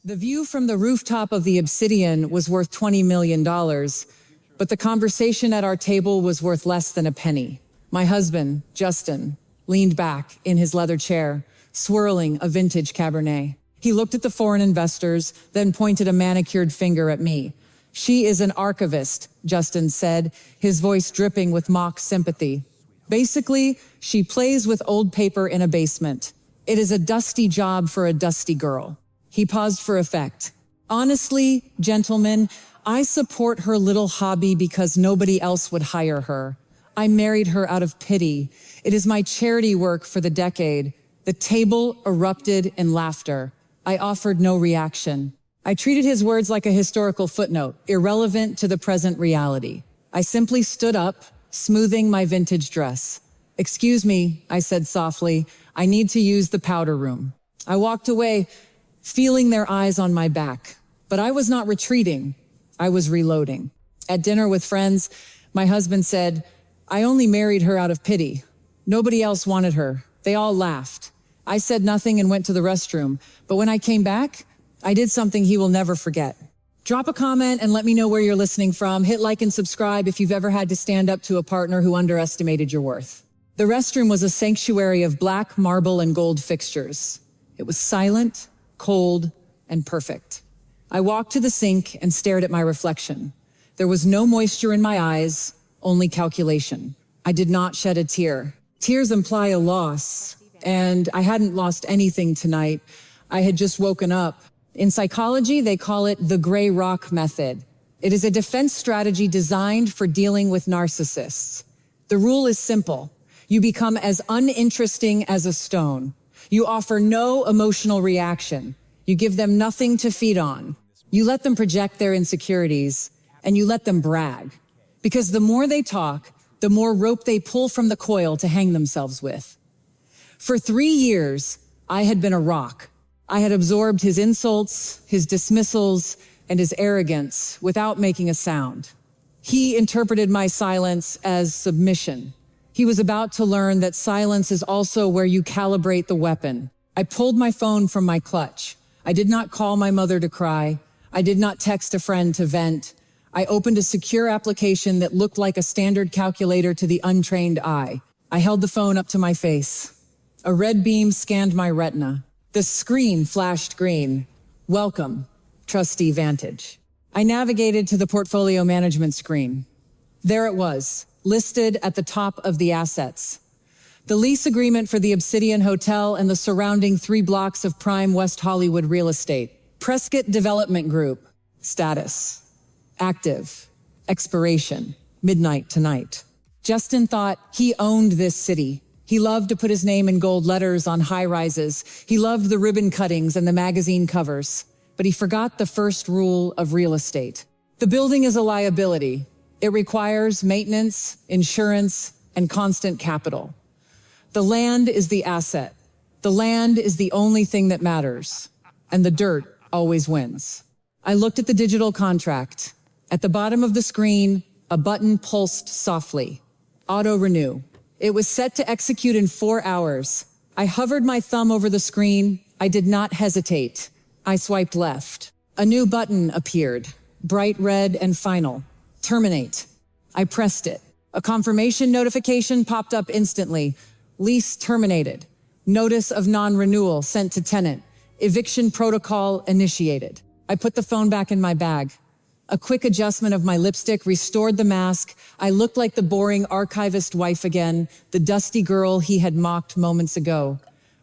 The view from the rooftop of the Obsidian was worth $20 million, but the conversation at our table was worth less than a penny. My husband, Justin, leaned back in his leather chair, swirling a vintage Cabernet. He looked at the foreign investors, then pointed a manicured finger at me. "She is an archivist," Justin said, his voice dripping with mock sympathy. "Basically, she plays with old paper in a basement. It is a dusty job for a dusty girl." He paused for effect. "Honestly, gentlemen, I support her little hobby because nobody else would hire her. I married her out of pity. It is my charity work for the decade." The table erupted in laughter. I offered no reaction. I treated his words like a historical footnote, irrelevant to the present reality. I simply stood up, smoothing my vintage dress. "Excuse me," I said softly, "I need to use the powder room." I walked away, feeling their eyes on my back. But I was not retreating. I was reloading. At dinner with friends, my husband said, "I only married her out of pity. Nobody else wanted her." They all laughed. I said nothing and went to the restroom. But when I came back, I did something he will never forget. Drop a comment and let me know where you're listening from. Hit like and subscribe if you've ever had to stand up to a partner who underestimated your worth. The restroom was a sanctuary of black marble and gold fixtures. It was silent, cold, and perfect. I walked to the sink and stared at my reflection. There was no moisture in my eyes, only calculation. I did not shed a tear. Tears imply a loss, and I hadn't lost anything tonight. I had just woken up. In psychology, they call it the gray rock method. It is a defense strategy designed for dealing with narcissists. The rule is simple. You become as uninteresting as a stone. You offer no emotional reaction. You give them nothing to feed on. You let them project their insecurities, and you let them brag. Because the more they talk, the more rope they pull from the coil to hang themselves with. For 3 years, I had been a rock. I had absorbed his insults, his dismissals, and his arrogance without making a sound. He interpreted my silence as submission. He was about to learn that silence is also where you calibrate the weapon. I pulled my phone from my clutch. I did not call my mother to cry. I did not text a friend to vent. I opened a secure application that looked like a standard calculator to the untrained eye. I held the phone up to my face. A red beam scanned my retina. The screen flashed green. "Welcome, Trustee Vantage." I navigated to the portfolio management screen. There it was, listed at the top of the assets. The lease agreement for the Obsidian Hotel and the surrounding 3 blocks of prime West Hollywood real estate. Prescott Development Group. Status. Active. Expiration. Midnight tonight. Justin thought he owned this city. He loved to put his name in gold letters on high-rises. He loved the ribbon cuttings and the magazine covers. But he forgot the first rule of real estate. The building is a liability. It requires maintenance, insurance, and constant capital. The land is the asset. The land is the only thing that matters. And the dirt always wins. I looked at the digital contract. At the bottom of the screen, a button pulsed softly. Auto renew. It was set to execute in 4 hours. I hovered my thumb over the screen. I did not hesitate. I swiped left. A new button appeared, bright red and final. Terminate. I pressed it. A confirmation notification popped up instantly. Lease terminated. Notice of non-renewal sent to tenant. Eviction protocol initiated. I put the phone back in my bag. A quick adjustment of my lipstick restored the mask. I looked like the boring archivist wife again, the dusty girl he had mocked moments ago.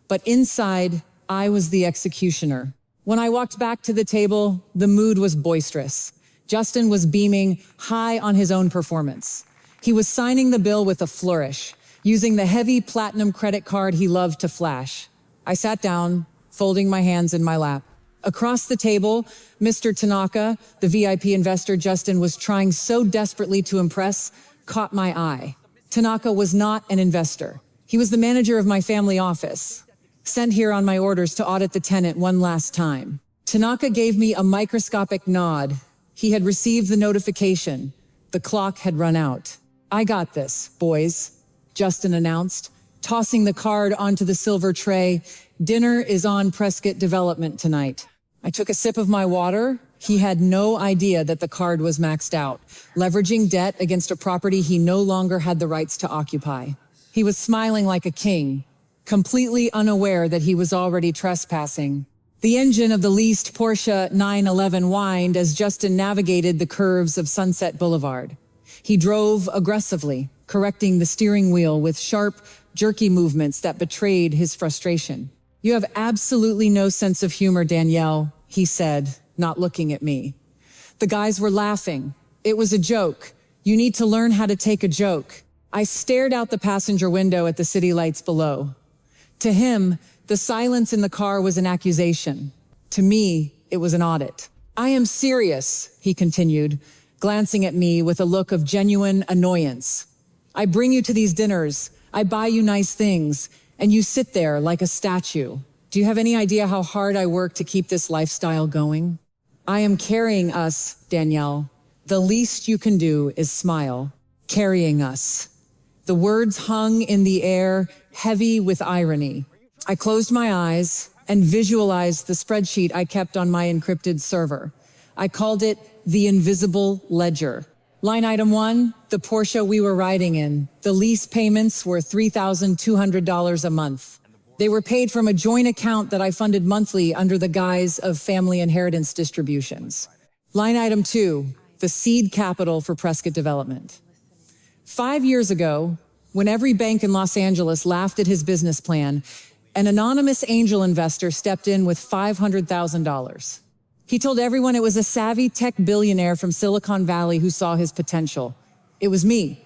But inside, I was the executioner. When I walked back to the table, the mood was boisterous. Justin was beaming, high on his own performance. He was signing the bill with a flourish, using the heavy platinum credit card he loved to flash. I sat down, folding my hands in my lap. Across the table, Mr. Tanaka, the VIP investor Justin was trying so desperately to impress, caught my eye. Tanaka was not an investor. He was the manager of my family office, sent here on my orders to audit the tenant one last time. Tanaka gave me a microscopic nod. He had received the notification. The clock had run out. "I got this, boys," Justin announced, tossing the card onto the silver tray. "Dinner is on Prescott Development tonight." I took a sip of my water. He had no idea that the card was maxed out, leveraging debt against a property he no longer had the rights to occupy. He was smiling like a king, completely unaware that he was already trespassing. The engine of the leased Porsche 911 whined as Justin navigated the curves of Sunset Boulevard. He drove aggressively, correcting the steering wheel with sharp, jerky movements that betrayed his frustration. "You have absolutely no sense of humor, Danielle," he said, not looking at me. The guys were laughing. "It was a joke. You need to learn how to take a joke." I stared out the passenger window at the city lights below. To him, the silence in the car was an accusation. To me, it was an audit. "I am serious," he continued, glancing at me with a look of genuine annoyance. "I bring you to these dinners, I buy you nice things, and you sit there like a statue. Do you have any idea how hard I work to keep this lifestyle going? I am carrying us, Danielle. The least you can do is smile. Carrying us." The words hung in the air, heavy with irony. I closed my eyes and visualized the spreadsheet I kept on my encrypted server. I called it the invisible ledger. Line item 1, the Porsche we were riding in. The lease payments were $3,200 a month. They were paid from a joint account that I funded monthly under the guise of family inheritance distributions. Line item 2, the seed capital for Prescott Development. 5 years ago, when every bank in Los Angeles laughed at his business plan, an anonymous angel investor stepped in with $500,000. He told everyone it was a savvy tech billionaire from Silicon Valley who saw his potential. It was me.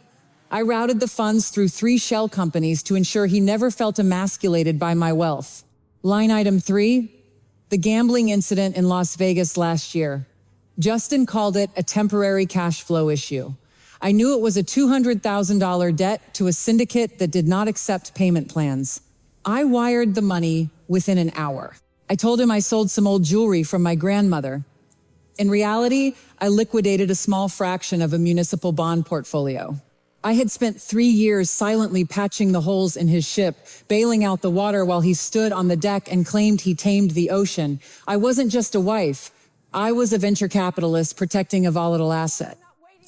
I routed the funds through 3 shell companies to ensure he never felt emasculated by my wealth. Line item 3, the gambling incident in Las Vegas last year. Justin called it a temporary cash flow issue. I knew it was a $200,000 debt to a syndicate that did not accept payment plans. I wired the money within an hour. I told him I sold some old jewelry from my grandmother. In reality, I liquidated a small fraction of a municipal bond portfolio. I had spent 3 years silently patching the holes in his ship, bailing out the water while he stood on the deck and claimed he tamed the ocean. I wasn't just a wife. I was a venture capitalist protecting a volatile asset.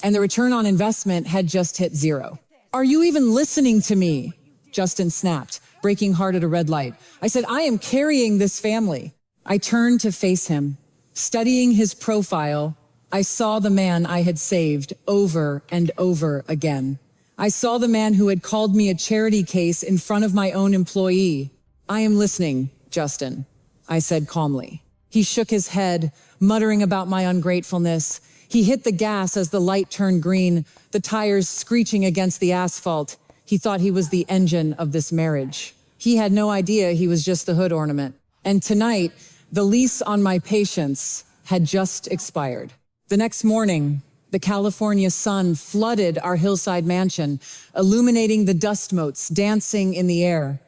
And the return on investment had just hit 0. "Are you even listening to me?" Justin snapped, braking hard at a red light. I said, "I am carrying this family." I turned to face him. Studying his profile, I saw the man I had saved over and over again. I saw the man who had called me a charity case in front of my own employee. "I am listening, Justin," I said calmly. He shook his head, muttering about my ungratefulness. He hit the gas as the light turned green, the tires screeching against the asphalt. He thought he was the engine of this marriage. He had no idea he was just the hood ornament. And tonight, the lease on my patience had just expired. The next morning, the California sun flooded our hillside mansion, illuminating the dust motes dancing in the air.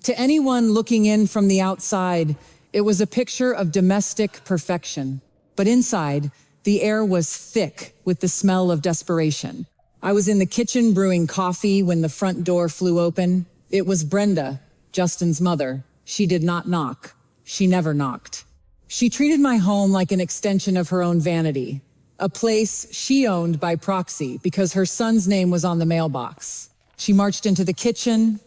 To anyone looking in from the outside, it was a picture of domestic perfection. But inside, the air was thick with the smell of desperation. I was in the kitchen brewing coffee when the front door flew open. It was Brenda, Justin's mother. She did not knock. She never knocked. She treated my home like an extension of her own vanity, a place she owned by proxy because her son's name was on the mailbox. She marched into the kitchen,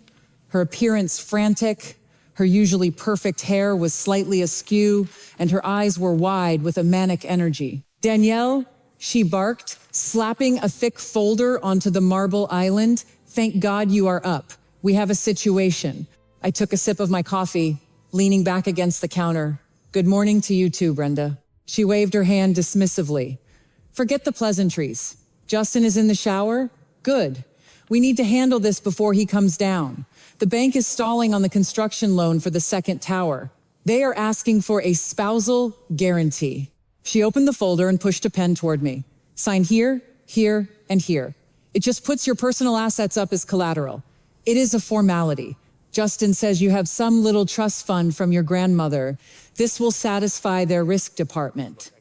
her appearance frantic. Her usually perfect hair was slightly askew, and her eyes were wide with a manic energy. "Danielle," she barked, slapping a thick folder onto the marble island. "Thank God you are up. We have a situation." I took a sip of my coffee, leaning back against the counter. "Good morning to you too, Brenda." She waved her hand dismissively. "Forget the pleasantries. Justin is in the shower? Good. We need to handle this before he comes down. The bank is stalling on the construction loan for the second tower. They are asking for a spousal guarantee." She opened the folder and pushed a pen toward me. "Sign here, here, and here. It just puts your personal assets up as collateral. It is a formality. Justin says you have some little trust fund from your grandmother. This will satisfy their risk department."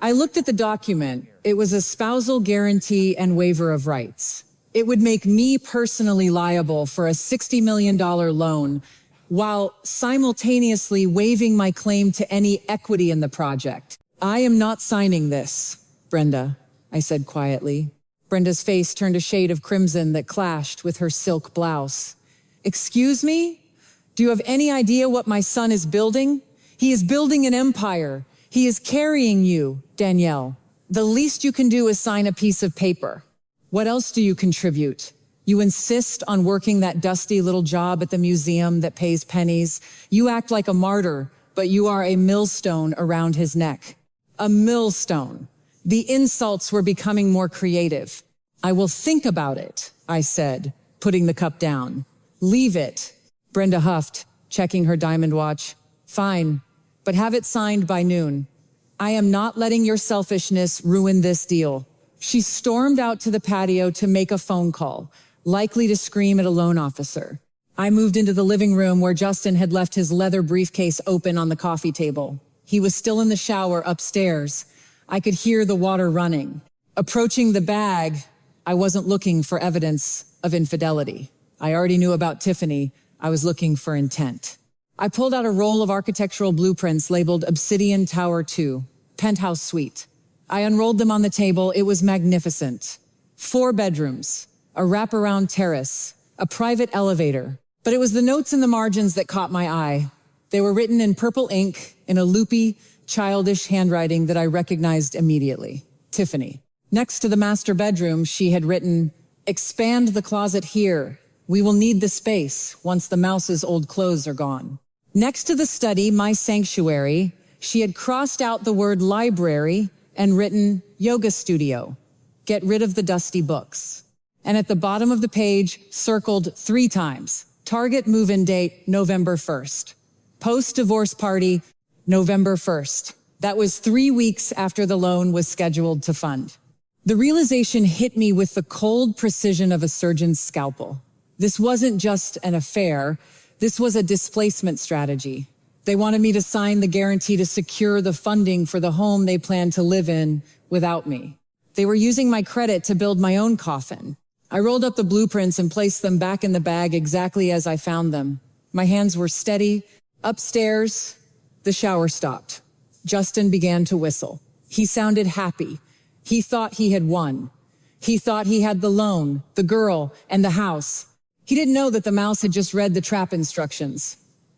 I looked at the document. It was a spousal guarantee and waiver of rights. It would make me personally liable for a $60 million loan, while simultaneously waiving my claim to any equity in the project. I am not signing this, Brenda, I said quietly. Brenda's face turned a shade of crimson that clashed with her silk blouse. Excuse me? Do you have any idea what my son is building? He is building an empire. He is carrying you, Danielle. The least you can do is sign a piece of paper. What else do you contribute? You insist on working that dusty little job at the museum that pays pennies. You act like a martyr, but you are a millstone around his neck. A millstone. The insults were becoming more creative. I will think about it, I said, putting the cup down. Leave it. Brenda huffed, checking her diamond watch. Fine, but have it signed by noon. I am not letting your selfishness ruin this deal. She stormed out to the patio to make a phone call, likely to scream at a loan officer. I moved into the living room where Justin had left his leather briefcase open on the coffee table. He was still in the shower upstairs. I could hear the water running. Approaching the bag, I wasn't looking for evidence of infidelity. I already knew about Tiffany. I was looking for intent. I pulled out a roll of architectural blueprints labeled Obsidian Tower 2, Penthouse Suite. I unrolled them on the table. It was magnificent. 4 bedrooms, a wraparound terrace, a private elevator. But it was the notes in the margins that caught my eye. They were written in purple ink in a loopy, childish handwriting that I recognized immediately. Tiffany. Next to the master bedroom, she had written, "Expand the closet here. We will need the space once the mouse's old clothes are gone." Next to the study, my sanctuary, she had crossed out the word library and written yoga studio. Get rid of the dusty books. And at the bottom of the page, circled 3 times. Target move-in date, November 1st. Post-divorce party, November 1st. That was 3 weeks after the loan was scheduled to fund. The realization hit me with the cold precision of a surgeon's scalpel. This wasn't just an affair. This was a displacement strategy. They wanted me to sign the guarantee to secure the funding for the home they planned to live in without me. They were using my credit to build my own coffin. I rolled up the blueprints and placed them back in the bag exactly as I found them. My hands were steady. Upstairs, the shower stopped. Justin began to whistle. He sounded happy. He thought he had won. He thought he had the loan, the girl, and the house. He didn't know that the mouse had just read the trap instructions,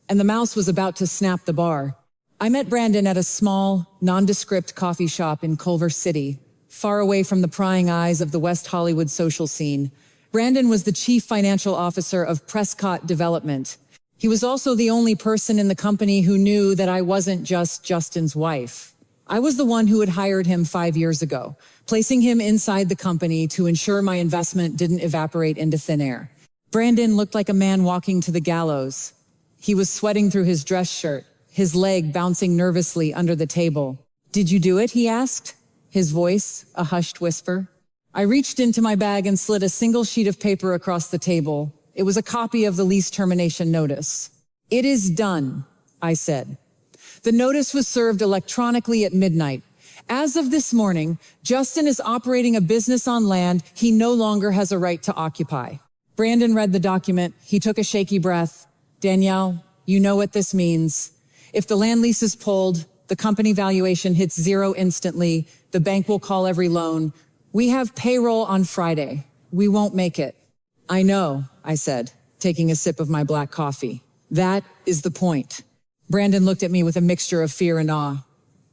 and the mouse was about to snap the bar. I met Brandon at a small, nondescript coffee shop in Culver City, far away from the prying eyes of the West Hollywood social scene. Brandon was the chief financial officer of Prescott Development. He was also the only person in the company who knew that I wasn't just Justin's wife. I was the one who had hired him 5 years ago, placing him inside the company to ensure my investment didn't evaporate into thin air. Brandon looked like a man walking to the gallows. He was sweating through his dress shirt, his leg bouncing nervously under the table. "Did you do it?" he asked, his voice a hushed whisper. I reached into my bag and slid a single sheet of paper across the table. It was a copy of the lease termination notice. "It is done," I said. The notice was served electronically at midnight. As of this morning, Justin is operating a business on land he no longer has a right to occupy. Brandon read the document. He took a shaky breath. "Danielle, you know what this means. If the land lease is pulled, the company valuation hits 0 instantly. The bank will call every loan. We have payroll on Friday. We won't make it." "I know," I said, taking a sip of my black coffee. "That is the point." Brandon looked at me with a mixture of fear and awe.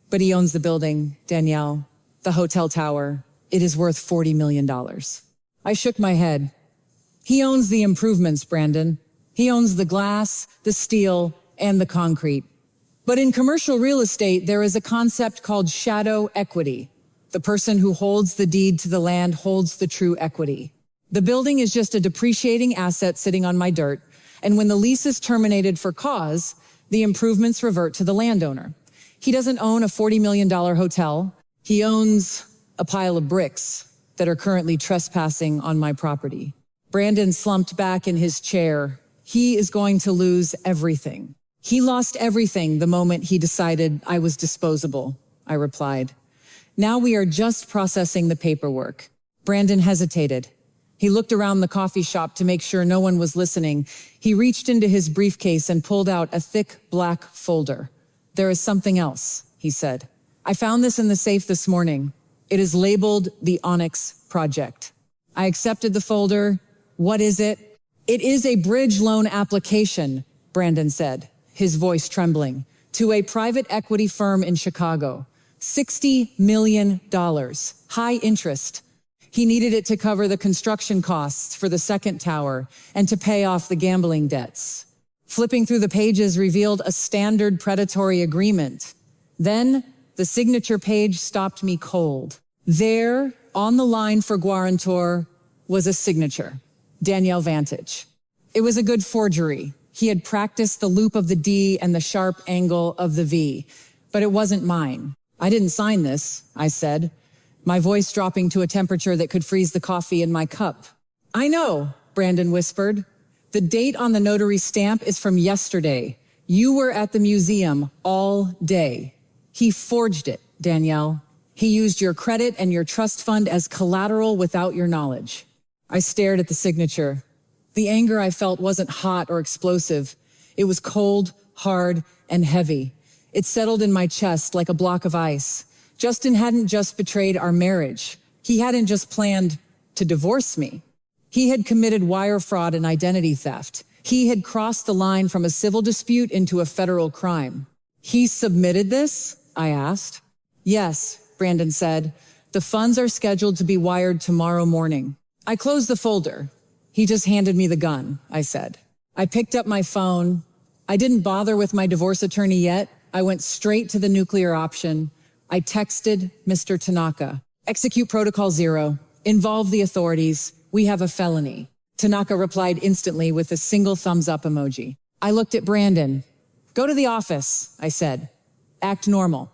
"But he owns the building, Danielle, the hotel tower. It is worth $40 million. I shook my head. "He owns the improvements, Brandon. He owns the glass, the steel, and the concrete. But in commercial real estate, there is a concept called shadow equity. The person who holds the deed to the land holds the true equity. The building is just a depreciating asset sitting on my dirt, and when the lease is terminated for cause, the improvements revert to the landowner. He doesn't own a $40 million hotel. He owns a pile of bricks that are currently trespassing on my property." Brandon slumped back in his chair. "He is going to lose everything." "He lost everything the moment he decided I was disposable," I replied. "Now we are just processing the paperwork." Brandon hesitated. He looked around the coffee shop to make sure no one was listening. He reached into his briefcase and pulled out a thick black folder. "There is something else," he said. "I found this in the safe this morning. It is labeled the Onyx Project." I accepted the folder. "What is it?" "It is a bridge loan application," Brandon said, his voice trembling, "to a private equity firm in Chicago. $60 million, high interest. He needed it to cover the construction costs for the second tower and to pay off the gambling debts." Flipping through the pages revealed a standard predatory agreement. Then the signature page stopped me cold. There, on the line for guarantor, was a signature. Danielle Vantage. It was a good forgery. He had practiced the loop of the D and the sharp angle of the V, but it wasn't mine. "I didn't sign this," I said, my voice dropping to a temperature that could freeze the coffee in my cup. "I know," Brandon whispered. "The date on the notary stamp is from yesterday. You were at the museum all day." "He forged it, Danielle. He used your credit and your trust fund as collateral without your knowledge." I stared at the signature. The anger I felt wasn't hot or explosive. It was cold, hard, and heavy. It settled in my chest like a block of ice. Justin hadn't just betrayed our marriage. He hadn't just planned to divorce me. He had committed wire fraud and identity theft. He had crossed the line from a civil dispute into a federal crime. "He submitted this?" I asked. "Yes," Brandon said. "The funds are scheduled to be wired tomorrow morning." I closed the folder. "He just handed me the gun," I said. I picked up my phone. I didn't bother with my divorce attorney yet. I went straight to the nuclear option. I texted Mr. Tanaka. "Execute Protocol 0. Involve the authorities. We have a felony." Tanaka replied instantly with a single thumbs up emoji. I looked at Brandon. "Go to the office," I said. "Act normal.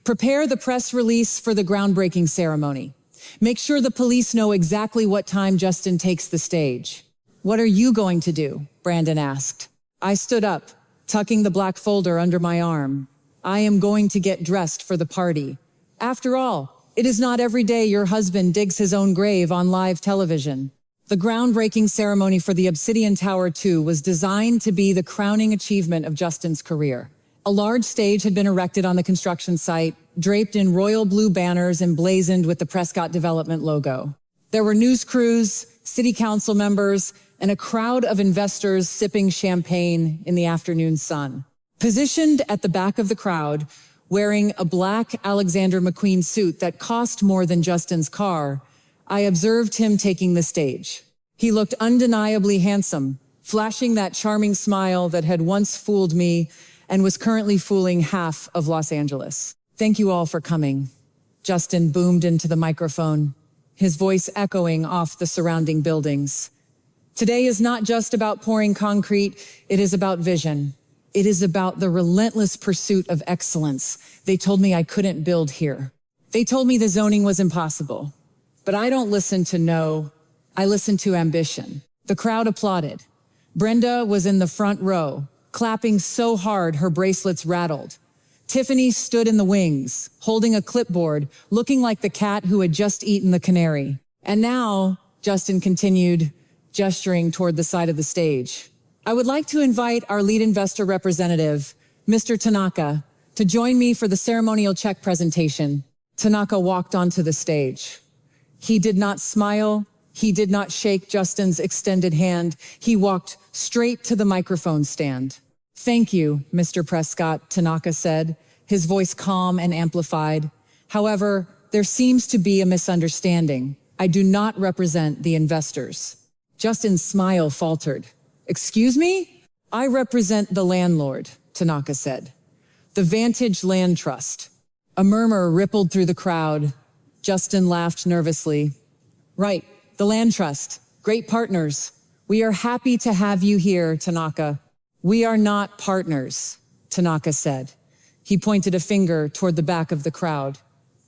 Prepare the press release for the groundbreaking ceremony. Make sure the police know exactly what time Justin takes the stage." "What are you going to do?" Brandon asked. I stood up, tucking the black folder under my arm. "I am going to get dressed for the party. After all, it is not every day your husband digs his own grave on live television." The groundbreaking ceremony for the Obsidian Tower 2 was designed to be the crowning achievement of Justin's career. A large stage had been erected on the construction site, draped in royal blue banners emblazoned with the Prescott Development logo. There were news crews, city council members, and a crowd of investors sipping champagne in the afternoon sun. Positioned at the back of the crowd, wearing a black Alexander McQueen suit that cost more than Justin's car, I observed him taking the stage. He looked undeniably handsome, flashing that charming smile that had once fooled me and was currently fooling half of Los Angeles. "Thank you all for coming," Justin boomed into the microphone, his voice echoing off the surrounding buildings. "Today is not just about pouring concrete, it is about vision. It is about the relentless pursuit of excellence. They told me I couldn't build here. They told me the zoning was impossible. But I don't listen to no, I listen to ambition." The crowd applauded. Brenda was in the front row, clapping so hard her bracelets rattled. Tiffany stood in the wings, holding a clipboard, looking like the cat who had just eaten the canary. "And now," Justin continued, gesturing toward the side of the stage, "I would like to invite our lead investor representative, Mr. Tanaka, to join me for the ceremonial check presentation." Tanaka walked onto the stage. He did not smile. He did not shake Justin's extended hand. He walked straight to the microphone stand. "Thank you, Mr. Prescott," Tanaka said, his voice calm and amplified. "However, there seems to be a misunderstanding. I do not represent the investors." Justin's smile faltered. "Excuse me? I represent the landlord," Tanaka said. "The Vantage Land Trust." A murmur rippled through the crowd. Justin laughed nervously. "Right, the Land Trust. Great partners. We are happy to have you here, Tanaka." "We are not partners," Tanaka said. He pointed a finger toward the back of the crowd.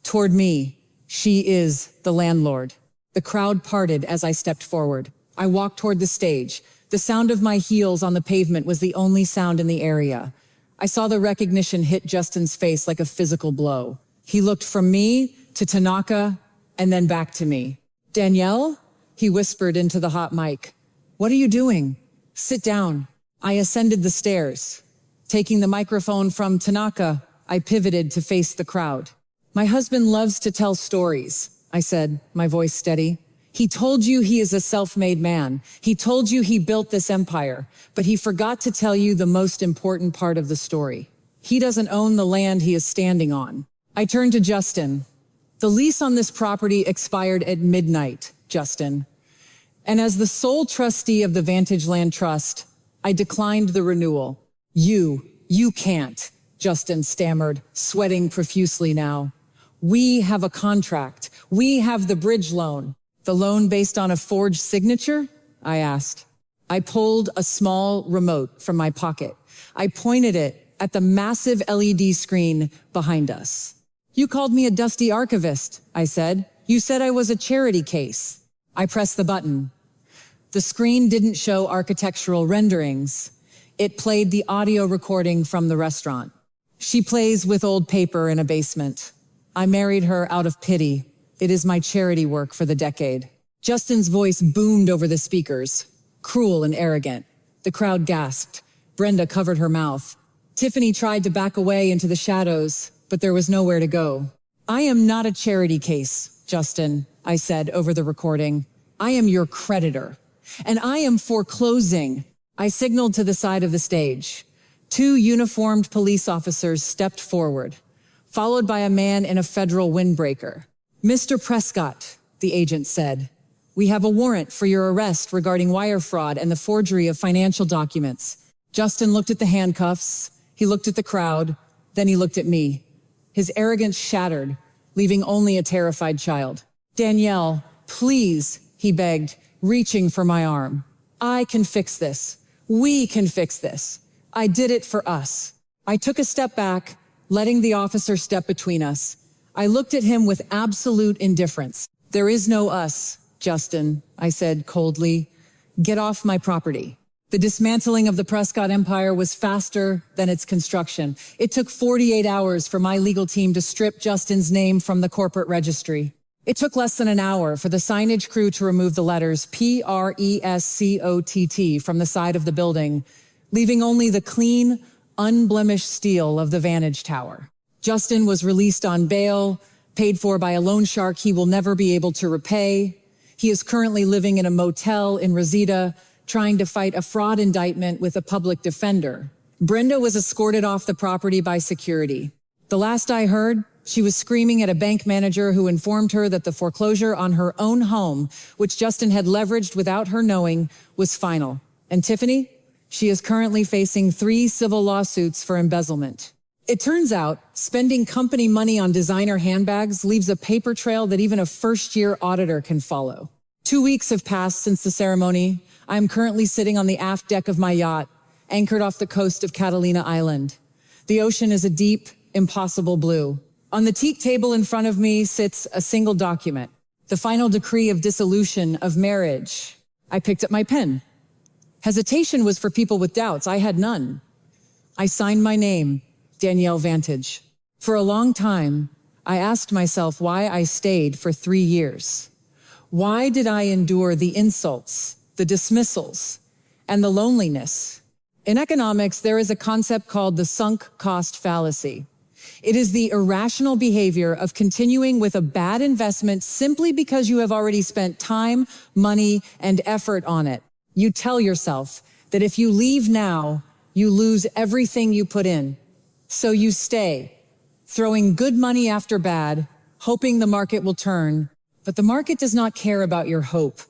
"Toward me. She is the landlord." The crowd parted as I stepped forward. I walked toward the stage. The sound of my heels on the pavement was the only sound in the area. I saw the recognition hit Justin's face like a physical blow. He looked from me to Tanaka and then back to me. "Danielle?" he whispered into the hot mic. What are you doing? Sit down. I ascended the stairs. Taking the microphone from Tanaka, I pivoted to face the crowd. My husband loves to tell stories, I said, my voice steady. He told you he is a self-made man. He told you he built this empire, but he forgot to tell you the most important part of the story. He doesn't own the land he is standing on. I turned to Justin. The lease on this property expired at midnight, Justin. And as the sole trustee of the Vantage Land Trust, I declined the renewal. You can't, Justin stammered, sweating profusely now. We have a contract. We have the bridge loan. The loan based on a forged signature? I asked. I pulled a small remote from my pocket. I pointed it at the massive LED screen behind us. You called me a dusty archivist, I said. You said I was a charity case. I pressed the button. The screen didn't show architectural renderings. It played the audio recording from the restaurant. She plays with old paper in a basement. I married her out of pity. It is my charity work for the decade. Justin's voice boomed over the speakers, cruel and arrogant. The crowd gasped. Brenda covered her mouth. Tiffany tried to back away into the shadows, but there was nowhere to go. I am not a charity case, Justin, I said over the recording. I am your creditor, and I am foreclosing. I signaled to the side of the stage. 2 uniformed police officers stepped forward, followed by a man in a federal windbreaker. Mr. Prescott, the agent said, we have a warrant for your arrest regarding wire fraud and the forgery of financial documents. Justin looked at the handcuffs, he looked at the crowd, then he looked at me. His arrogance shattered, leaving only a terrified child. Danielle, please, he begged, reaching for my arm. I can fix this. We can fix this. I did it for us. I took a step back, letting the officer step between us. I looked at him with absolute indifference. There is no us, Justin, I said coldly. Get off my property. The dismantling of the Prescott Empire was faster than its construction. It took 48 hours for my legal team to strip Justin's name from the corporate registry. It took less than an hour for the signage crew to remove the letters Prescott from the side of the building, leaving only the clean, unblemished steel of the Vantage Tower. Justin was released on bail, paid for by a loan shark he will never be able to repay. He is currently living in a motel in Reseda, trying to fight a fraud indictment with a public defender. Brenda was escorted off the property by security. The last I heard, she was screaming at a bank manager who informed her that the foreclosure on her own home, which Justin had leveraged without her knowing, was final. And Tiffany? She is currently facing 3 civil lawsuits for embezzlement. It turns out, spending company money on designer handbags leaves a paper trail that even a first-year auditor can follow. 2 weeks have passed since the ceremony. I am currently sitting on the aft deck of my yacht, anchored off the coast of Catalina Island. The ocean is a deep, impossible blue. On the teak table in front of me sits a single document, the final decree of dissolution of marriage. I picked up my pen. Hesitation was for people with doubts. I had none. I signed my name, Danielle Vantage. For a long time, I asked myself why I stayed for 3 years. Why did I endure the insults, the dismissals, and the loneliness? In economics, there is a concept called the sunk cost fallacy. It is the irrational behavior of continuing with a bad investment simply because you have already spent time, money, and effort on it. You tell yourself that if you leave now, you lose everything you put in. So you stay, throwing good money after bad, hoping the market will turn. But the market does not care about your hope,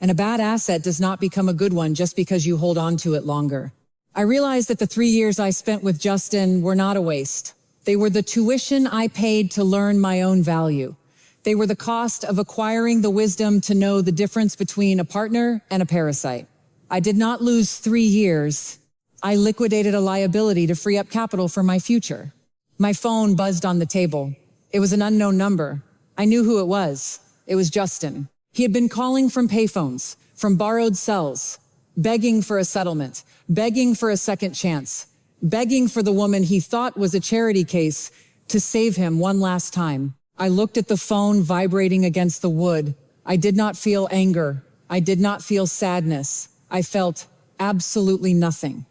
and a bad asset does not become a good one just because you hold on to it longer. I realized that the 3 years I spent with Justin were not a waste. They were the tuition I paid to learn my own value. They were the cost of acquiring the wisdom to know the difference between a partner and a parasite. I did not lose 3 years. I liquidated a liability to free up capital for my future. My phone buzzed on the table. It was an unknown number. I knew who it was. It was Justin. He had been calling from payphones, from borrowed cells, begging for a settlement, begging for a second chance, begging for the woman he thought was a charity case to save him one last time. I looked at the phone vibrating against the wood. I did not feel anger. I did not feel sadness. I felt absolutely nothing.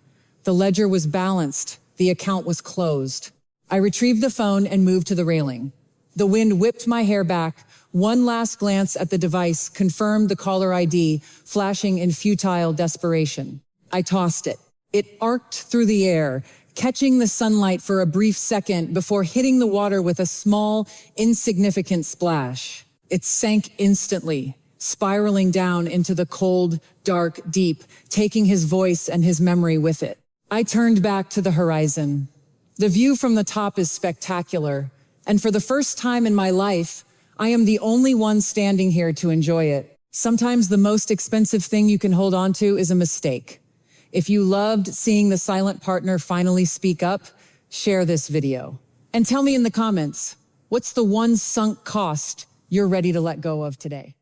The ledger was balanced. The account was closed. I retrieved the phone and moved to the railing. The wind whipped my hair back. One last glance at the device confirmed the caller ID, flashing in futile desperation. I tossed it. It arced through the air, catching the sunlight for a brief second before hitting the water with a small, insignificant splash. It sank instantly, spiraling down into the cold, dark deep, taking his voice and his memory with it. I turned back to the horizon. The view from the top is spectacular, and for the first time in my life, I am the only one standing here to enjoy it. Sometimes the most expensive thing you can hold on to is a mistake. If you loved seeing the silent partner finally speak up, share this video. And tell me in the comments, what's the one sunk cost you're ready to let go of today?